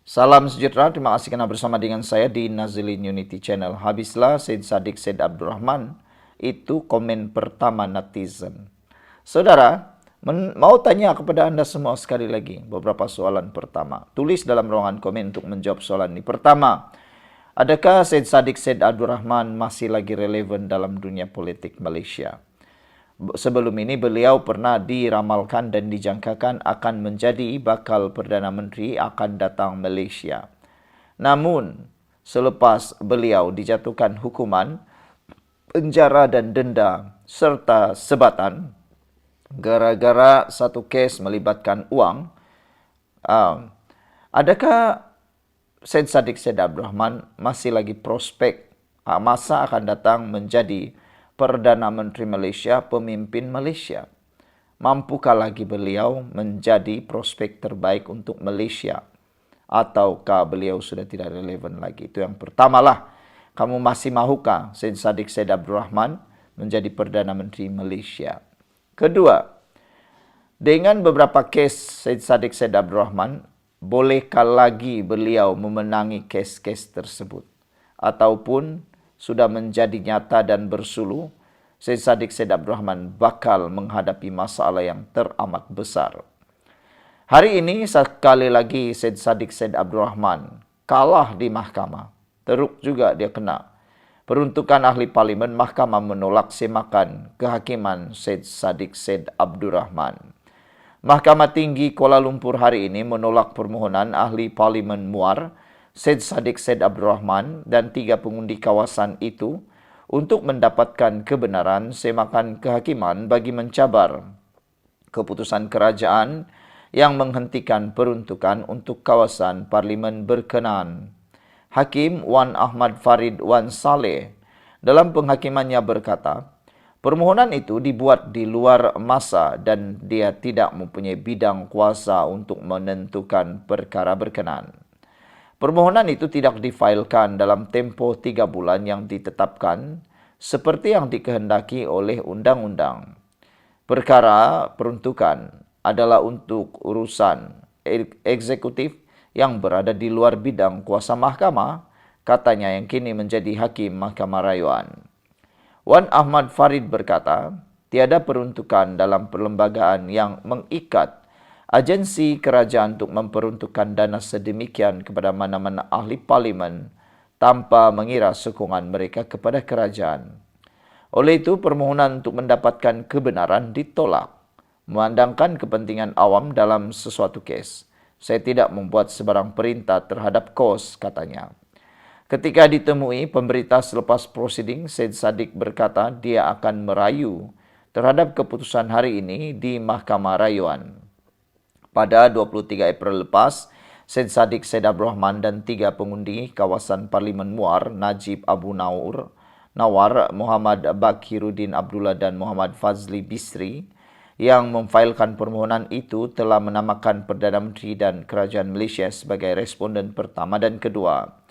Salam sejahtera, terima kasih karena bersama dengan saya di Nazilin Unity Channel. Habislah Syed Saddiq Syed Abdurrahman, itu komen pertama netizen. Saudara, mau tanya kepada Anda semua sekali lagi beberapa soalan pertama. Tulis dalam ruangan komen untuk menjawab soalan ini. Pertama, adakah Syed Saddiq Syed Abdurrahman masih lagi relevan dalam dunia politik Malaysia? Sebelum ini beliau pernah diramalkan dan dijangkakan akan menjadi bakal Perdana Menteri akan datang Malaysia. Namun, selepas beliau dijatuhkan hukuman penjara dan denda serta sebatan gara-gara satu kes melibatkan uang, adakah Syed Saddiq Syed Abdurrahman masih lagi prospek masa akan datang menjadi Perdana Menteri Malaysia, pemimpin Malaysia? Mampukah lagi beliau menjadi prospek terbaik untuk Malaysia? Ataukah beliau sudah tidak relevan lagi? Itu yang pertamalah. Kamu masih mahukah Syed Saddiq Syed Abdurrahman menjadi Perdana Menteri Malaysia? Kedua, dengan beberapa kes Syed Saddiq Syed Abdurrahman, bolehkah lagi beliau memenangi kes-kes tersebut? Ataupun sudah menjadi nyata dan bersuluh, Syed Saddiq Syed Abdurrahman bakal menghadapi masalah yang teramat besar. Hari ini sekali lagi Syed Saddiq Syed Abdurrahman kalah di mahkamah. Teruk juga dia kena. Peruntukan ahli parlimen, mahkamah menolak semakan kehakiman Syed Saddiq Syed Abdurrahman. Mahkamah Tinggi Kuala Lumpur hari ini menolak permohonan ahli parlimen Muar Syed Saddiq Syed Abdurrahman dan 3 pengundi kawasan itu untuk mendapatkan kebenaran semakan kehakiman bagi mencabar keputusan kerajaan yang menghentikan peruntukan untuk kawasan parlimen berkenaan. Hakim Wan Ahmad Farid Wan Saleh dalam penghakimannya berkata, permohonan itu dibuat di luar masa dan dia tidak mempunyai bidang kuasa untuk menentukan perkara berkenaan. Permohonan itu tidak difailkan dalam tempoh 3 bulan yang ditetapkan seperti yang dikehendaki oleh undang-undang. Perkara peruntukan adalah untuk urusan eksekutif yang berada di luar bidang kuasa mahkamah, katanya yang kini menjadi hakim Mahkamah Rayuan. Wan Ahmad Farid berkata, tiada peruntukan dalam perlembagaan yang mengikat agensi kerajaan untuk memperuntukkan dana sedemikian kepada mana-mana ahli parlimen tanpa mengira sokongan mereka kepada kerajaan. Oleh itu, permohonan untuk mendapatkan kebenaran ditolak. Memandangkan kepentingan awam dalam sesuatu kes, saya tidak membuat sebarang perintah terhadap kos, katanya. Ketika ditemui pemberita selepas prosiding, Syed Saddiq berkata dia akan merayu terhadap keputusan hari ini di Mahkamah Rayuan. Pada 23 April lepas, Syed Saddiq Syed Abdurrahman dan 3 pengundi kawasan Parlimen Muar, Najib Abu Nawar, Muhammad Bakiruddin Abdullah dan Muhammad Fazli Bisri, yang memfailkan permohonan itu telah menamakan Perdana Menteri dan Kerajaan Malaysia sebagai responden pertama dan kedua.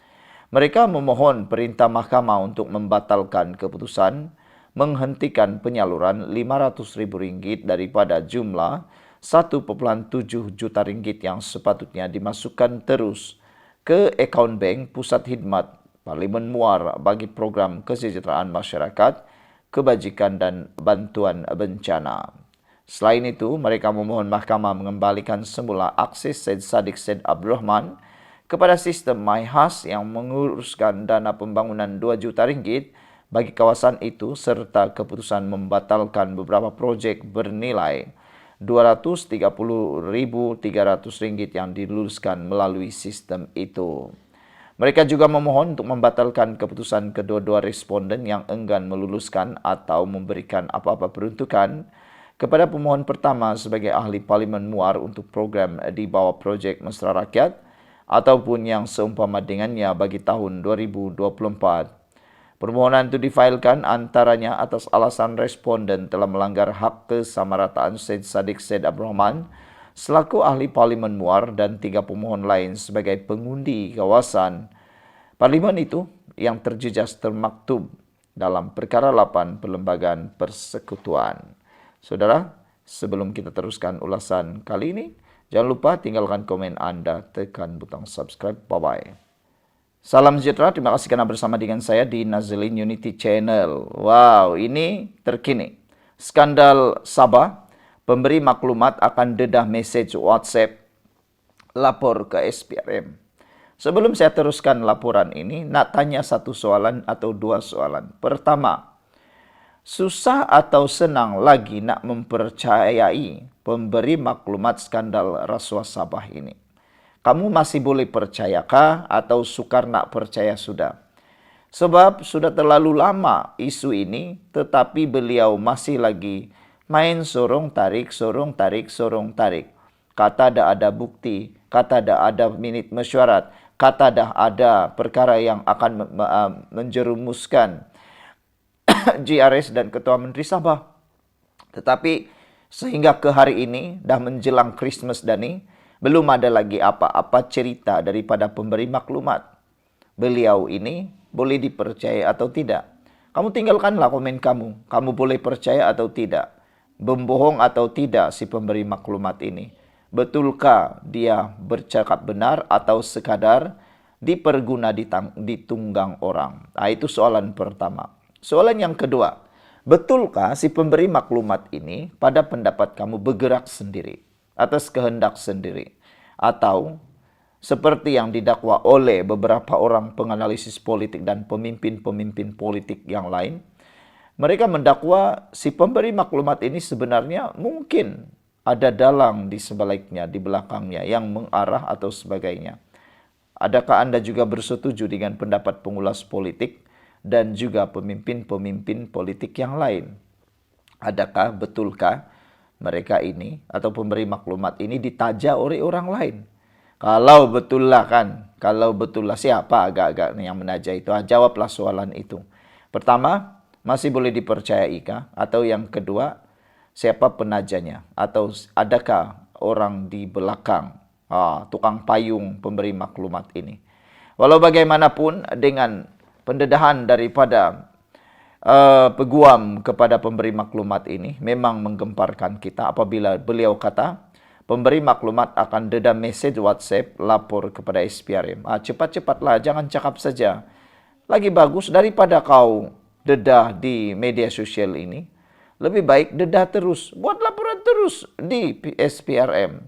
Mereka memohon perintah mahkamah untuk membatalkan keputusan menghentikan penyaluran RM500,000 daripada jumlah 1.7 juta ringgit yang sepatutnya dimasukkan terus ke akaun bank Pusat Khidmat Parlimen Muar bagi program kesejahteraan masyarakat, kebajikan dan bantuan bencana. Selain itu, mereka memohon mahkamah mengembalikan semula akses Syed Saddiq Syed Abdurrahman kepada sistem MyHas yang menguruskan dana pembangunan 2 juta ringgit bagi kawasan itu serta keputusan membatalkan beberapa projek bernilai RM230,300 yang diluluskan melalui sistem itu. Mereka juga memohon untuk membatalkan keputusan kedua-dua responden yang enggan meluluskan atau memberikan apa-apa peruntukan kepada pemohon pertama sebagai ahli parlimen Muar untuk program di bawah projek Mesra Rakyat ataupun yang seumpama dengannya bagi tahun 2024. Permohonan itu difailkan antaranya atas alasan responden telah melanggar hak kesamarataan Syed Saddiq Syed Abdurrahman selaku ahli parlimen Muar dan 3 pemohon lain sebagai pengundi kawasan parlimen itu yang terjejas termaktub dalam Perkara 8 Perlembagaan Persekutuan. Saudara, sebelum kita teruskan ulasan kali ini, Jangan lupa tinggalkan komen Anda, tekan butang subscribe. Bye-bye. Salam sejahtera, terima kasih karena bersama dengan saya di Nazilin Unity Channel. Wow, ini terkini. Skandal Sabah, pemberi maklumat akan dedah message WhatsApp, lapor ke SPRM. Sebelum saya teruskan laporan ini, nak tanya satu soalan atau dua soalan. Pertama, susah atau senang lagi nak mempercayai pemberi maklumat skandal rasuah Sabah ini? Kamu masih boleh percayakah atau sukar nak percaya sudah? Sebab sudah terlalu lama isu ini, tetapi beliau masih lagi main sorong tarik, sorong tarik, sorong tarik. Kata dah ada bukti, kata dah ada minit mesyuarat, kata dah ada perkara yang akan menjerumuskan GRS dan Ketua Menteri Sabah. Tetapi sehingga ke hari ini, dah menjelang Christmas dan ini, belum ada lagi apa-apa cerita daripada pemberi maklumat. Beliau ini boleh dipercaya atau tidak? Kamu tinggalkanlah komen kamu. Kamu boleh percaya atau tidak? Membohong atau tidak si pemberi maklumat ini? Betulkah dia bercakap benar atau sekadar diperguna ditunggang orang? Nah, itu soalan pertama. Soalan yang kedua, betulkah si pemberi maklumat ini pada pendapat kamu bergerak sendiri, atas kehendak sendiri, atau seperti yang didakwa oleh beberapa orang penganalisis politik dan pemimpin-pemimpin politik yang lain, mereka mendakwa si pemberi maklumat ini sebenarnya mungkin ada dalang di sebaliknya, di belakangnya yang mengarah atau sebagainya. Adakah Anda juga bersetuju dengan pendapat pengulas politik dan juga pemimpin-pemimpin politik yang lain? Adakah, betulkah mereka ini atau pemberi maklumat ini ditaja oleh orang lain? Kalau betul lah kan, kalau betul lah siapa agak-agak yang menaja itu? Jawablah soalan itu. Pertama, masih boleh dipercayai kah? Atau yang kedua, siapa penajanya? Atau adakah orang di belakang tukang payung pemberi maklumat ini? Walau bagaimanapun dengan pendedahan daripada peguam kepada pemberi maklumat ini memang menggemparkan kita apabila beliau kata pemberi maklumat akan dedah message WhatsApp lapor kepada SPRM. Cepat-cepatlah, jangan cakap saja. Lagi bagus daripada kau dedah di media sosial ini. Lebih baik dedah terus, buat laporan terus di SPRM.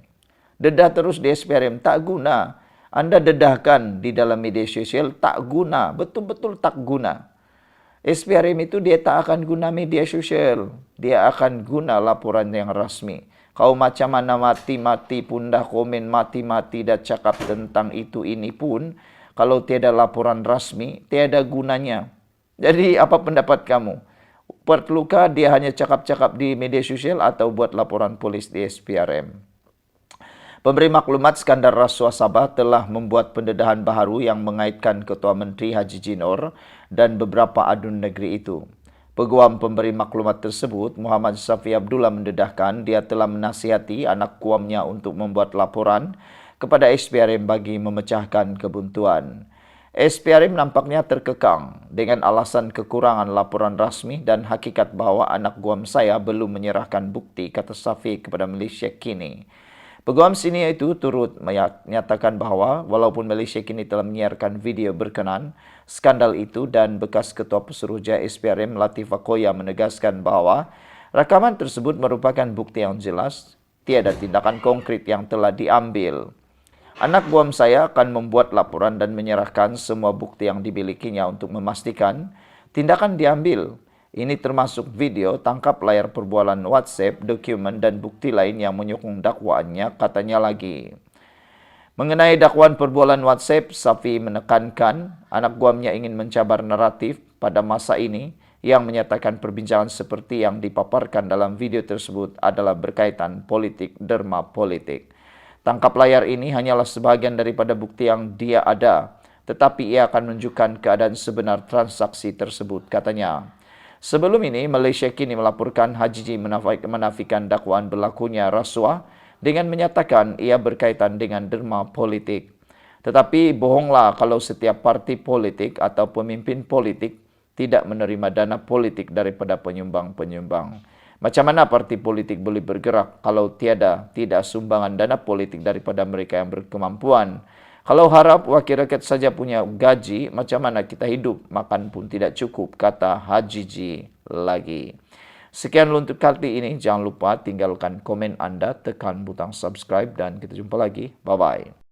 Dedah terus di SPRM, tak guna. Anda dedahkan di dalam media sosial, tak guna, betul-betul tak guna. SPRM itu dia tak akan guna media sosial. Dia akan guna laporan yang rasmi. Kau macam mana mati-mati pun dah komen, mati-mati dah cakap tentang itu ini pun, kalau tiada laporan rasmi, tiada gunanya. Jadi apa pendapat kamu? Perlukah dia hanya cakap-cakap di media sosial atau buat laporan polis di SPRM? Pemberi maklumat skandal rasuah Sabah telah membuat pendedahan baharu yang mengaitkan Ketua Menteri Haji Jinor dan beberapa adun negeri itu. Peguam pemberi maklumat tersebut, Muhammad Safi Abdullah, mendedahkan dia telah menasihati anak kuamnya untuk membuat laporan kepada SPRM bagi memecahkan kebuntuan. SPRM nampaknya terkekang dengan alasan kekurangan laporan rasmi dan hakikat bahawa anak guam saya belum menyerahkan bukti, kata Safi kepada Malaysia Kini. Peguam senior itu turut menyatakan bahawa walaupun Malaysia Kini telah menyiarkan video berkenaan skandal itu dan bekas Ketua Pesuruhjaya SPRM Latifah Koya menegaskan bahawa rakaman tersebut merupakan bukti yang jelas, tiada tindakan konkret yang telah diambil. Anak buam saya akan membuat laporan dan menyerahkan semua bukti yang dimilikinya untuk memastikan tindakan diambil. Ini termasuk video, tangkap layar perbualan WhatsApp, dokumen dan bukti lain yang menyokong dakwaannya, katanya lagi. Mengenai dakwaan perbualan WhatsApp, Safi menekankan anak guamnya ingin mencabar naratif pada masa ini yang menyatakan perbincangan seperti yang dipaparkan dalam video tersebut adalah berkaitan politik, derma politik. Tangkap layar ini hanyalah sebahagian daripada bukti yang dia ada, tetapi ia akan menunjukkan keadaan sebenar transaksi tersebut, katanya. Sebelum ini, Malaysia Kini melaporkan Haji Ji menafikan dakwaan berlakunya rasuah dengan menyatakan ia berkaitan dengan derma politik. Tetapi bohonglah kalau setiap parti politik atau pemimpin politik tidak menerima dana politik daripada penyumbang-penyumbang. Macam mana parti politik boleh bergerak kalau tidak sumbangan dana politik daripada mereka yang berkemampuan? Kalau harap wakil rakyat saja punya gaji, macam mana kita hidup? Makan pun tidak cukup, kata Hajiji lagi. Sekian untuk kali ini. Jangan lupa tinggalkan komen Anda, tekan butang subscribe dan kita jumpa lagi. Bye-bye.